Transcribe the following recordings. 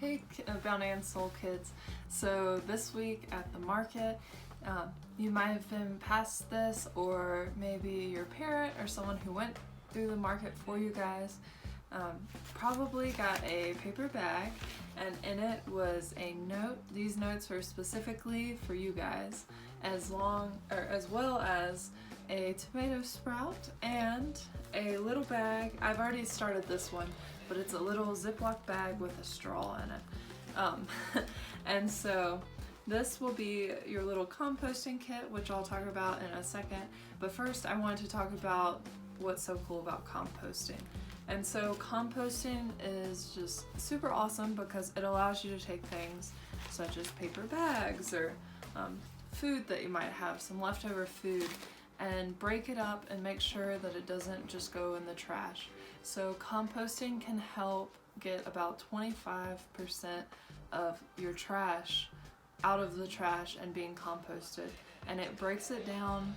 Hey, Bounty and Soul Kids. So this week at the market, you might have been past this, or maybe your parent or someone who went through the market for you guys probably got a paper bag, and in it was a note. These notes were specifically for you guys, as well as a tomato sprout and a little bag. I've already started this one, but it's a little Ziploc bag with a straw in it. And so this will be your little composting kit, which I'll talk about in a second. But first I wanted to talk about what's so cool about composting. And so composting is just super awesome because it allows you to take things such as paper bags or food that you might have, some leftover food, and break it up and make sure that it doesn't just go in the trash. So composting can help get about 25% of your trash out of the trash and being composted, and it breaks it down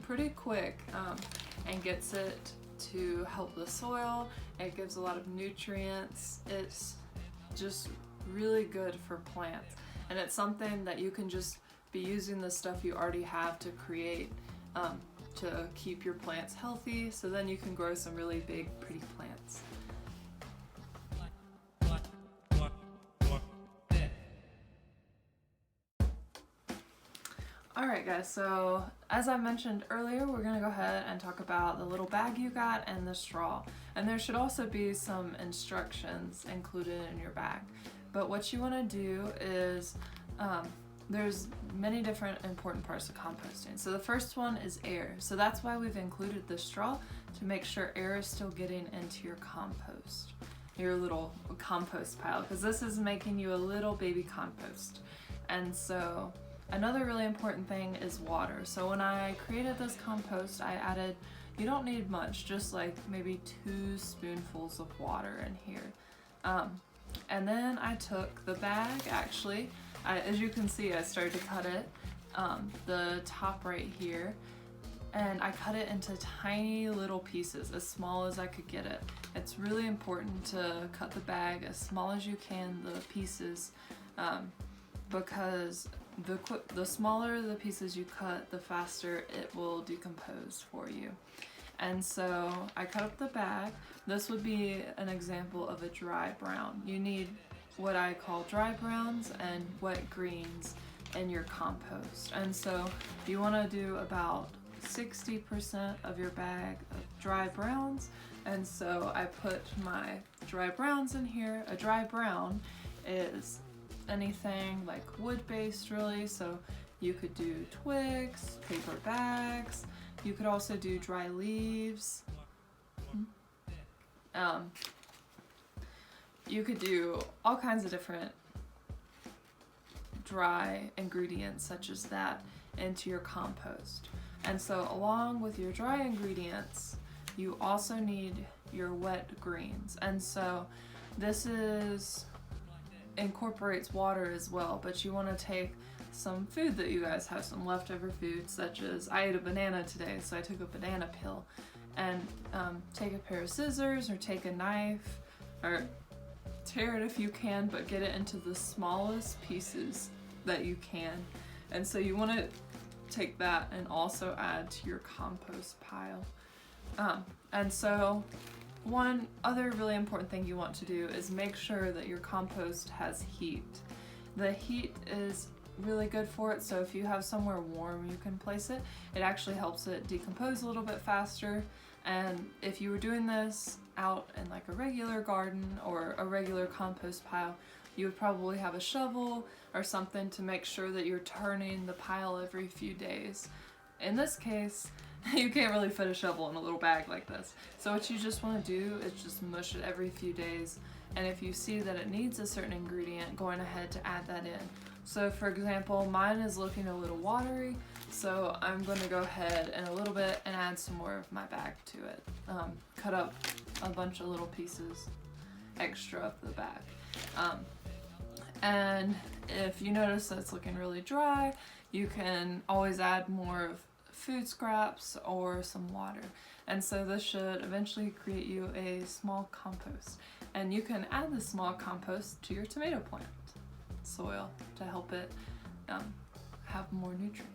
pretty quick and gets it to help the soil. It gives a lot of nutrients. It's just really good for plants, and it's something that you can just be using the stuff you already have to create to keep your plants healthy, so then you can grow some really big pretty plants. Alright guys, so as I mentioned earlier, we're going to go ahead and talk about the little bag you got and the straw. And there should also be some instructions included in your bag. But what you want to do is, there's many different important parts of composting. So the first one is air. So that's why we've included the straw, to make sure air is still getting into your compost, your little compost pile, because this is making you a little baby compost. And so another really important thing is water. So when I created this compost, I added, you don't need much, just like maybe 2 spoonfuls of water in here. And then I took the bag, actually, as you can see, I started to cut it, the top right here, and I cut it into tiny little pieces, as small as I could get it. It's really important to cut the bag as small as you can, the pieces, because the smaller the pieces you cut, the faster it will decompose for you. And so I cut up the bag. This would be an example of a dry brown. You need what I call dry browns and wet greens in your compost. And so you want to do about 60% of your bag of dry browns. And so I put my dry browns in here. A dry brown is anything like wood-based, really. So you could do twigs, paper bags. You could also do dry leaves. You could do all kinds of different dry ingredients such as that into your compost. And so along with your dry ingredients, you also need your wet greens. And so this incorporates water as well, but you want to take some food that you guys have, some leftover food, such as I ate a banana today, so I took a banana peel, and take a pair of scissors or take a knife, or tear it if you can, but get it into the smallest pieces that you can. And so you want to take that and also add to your compost pile. And so one other really important thing you want to do is make sure that your compost has heat. The heat is really good for it, so if you have somewhere warm you can place it, it actually helps it decompose a little bit faster. And if you were doing this out in like a regular garden or a regular compost pile, you would probably have a shovel or something to make sure that you're turning the pile every few days. In this case, you can't really fit a shovel in a little bag like this. So what you just want to do is just mush it every few days. And if you see that it needs a certain ingredient, going ahead to add that in. So for example, mine is looking a little watery, so I'm going to go ahead in a little bit and add some more of my bag to it. Cut up a bunch of little pieces extra of the bag. And if you notice that it's looking really dry, you can always add more of food scraps or some water. And so this should eventually create you a small compost. And you can add the small compost to your tomato plant soil to help it have more nutrients.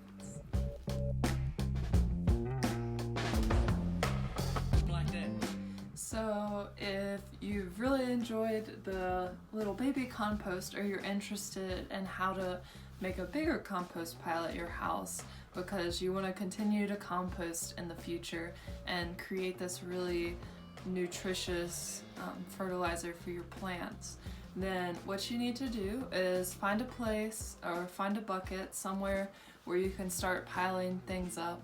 So if you've really enjoyed the little baby compost, or you're interested in how to make a bigger compost pile at your house because you want to continue to compost in the future and create this really nutritious fertilizer for your plants, then what you need to do is find a place or find a bucket somewhere where you can start piling things up.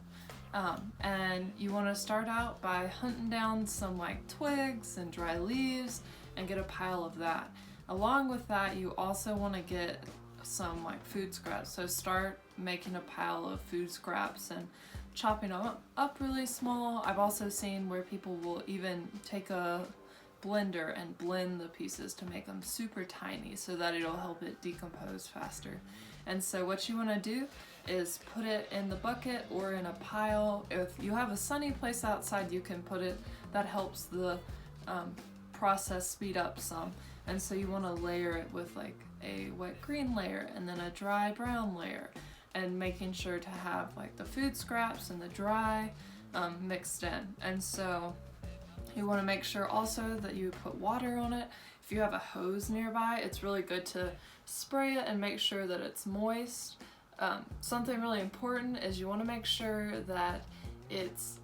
And you want to start out by hunting down some like twigs and dry leaves and get a pile of that. Along with that, you also want to get some like food scraps. So start making a pile of food scraps and chopping them up really small. I've also seen where people will even take a blender and blend the pieces to make them super tiny so that it'll help it decompose faster. And so what you want to do is put it in the bucket or in a pile. If you have a sunny place outside, you can put it. That helps the process speed up some. And so you want to layer it with like a wet green layer and then a dry brown layer, and making sure to have like the food scraps and the dry mixed in. And so you want to make sure also that you put water on it. If you have a hose nearby, it's really good to spray it and make sure that it's moist. Something really important is you want to make sure that it's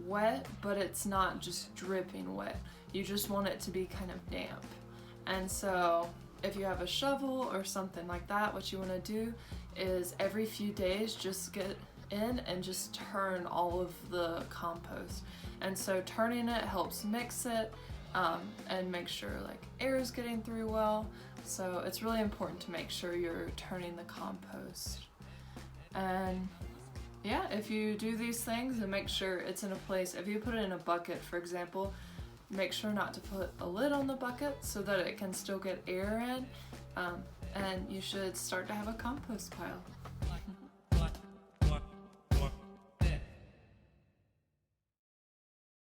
wet, but it's not just dripping wet. You just want it to be kind of damp. And so if you have a shovel or something like that, what you want to do is every few days just get in and just turn all of the compost. And so turning it helps mix it and make sure like air is getting through well. So it's really important to make sure you're turning the compost. And yeah, if you do these things and make sure it's in a place, if you put it in a bucket, for example, make sure not to put a lid on the bucket so that it can still get air in, and you should start to have a compost pile.